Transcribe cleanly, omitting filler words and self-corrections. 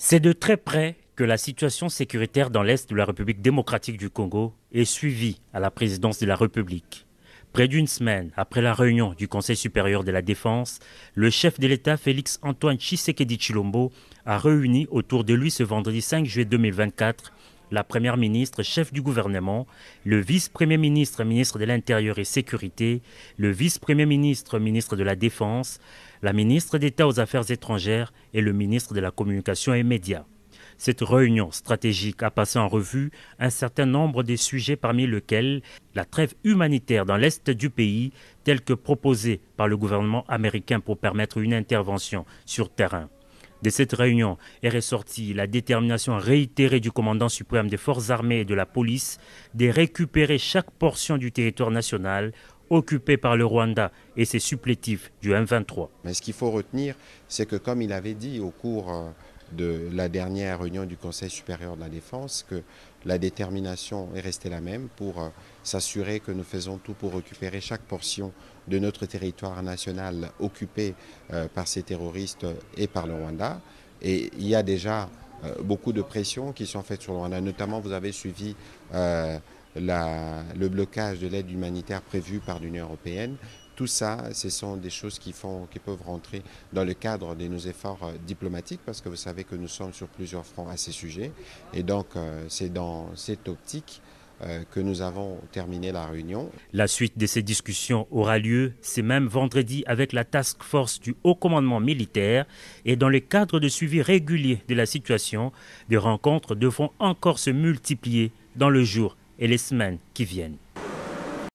C'est de très près que la situation sécuritaire dans l'Est de la République démocratique du Congo est suivie à la présidence de la République. Près d'une semaine après la réunion du Conseil supérieur de la défense, le chef de l'État Félix-Antoine Tshisekedi Tshilombo a réuni autour de lui ce vendredi 5 juillet 2024 la première ministre, chef du gouvernement, le vice-premier ministre, ministre de l'Intérieur et Sécurité, le vice-premier ministre, ministre de la Défense, la ministre d'État aux Affaires étrangères et le ministre de la Communication et Médias. Cette réunion stratégique a passé en revue un certain nombre de sujets parmi lesquels la trêve humanitaire dans l'est du pays, telle que proposée par le gouvernement américain pour permettre une intervention sur terrain. De cette réunion est ressortie la détermination réitérée du commandant suprême des forces armées et de la police de récupérer chaque portion du territoire national occupé par le Rwanda et ses supplétifs du M23. Mais ce qu'il faut retenir, c'est que comme il avait dit au cours de la dernière réunion du Conseil supérieur de la défense, que la détermination est restée la même pour s'assurer que nous faisons tout pour récupérer chaque portion de notre territoire national occupé par ces terroristes et par le Rwanda. Et il y a déjà beaucoup de pressions qui sont faites sur le Rwanda. Notamment, vous avez suivi le blocage de l'aide humanitaire prévue par l'Union européenne. Tout ça, ce sont des choses qui peuvent rentrer dans le cadre de nos efforts diplomatiques, parce que vous savez que nous sommes sur plusieurs fronts à ces sujets. Et donc, c'est dans cette optique que nous avons terminé la réunion. La suite de ces discussions aura lieu ce même vendredi avec la task force du haut commandement militaire, et dans le cadre de suivi régulier de la situation, des rencontres devront encore se multiplier dans le jour et les semaines qui viennent.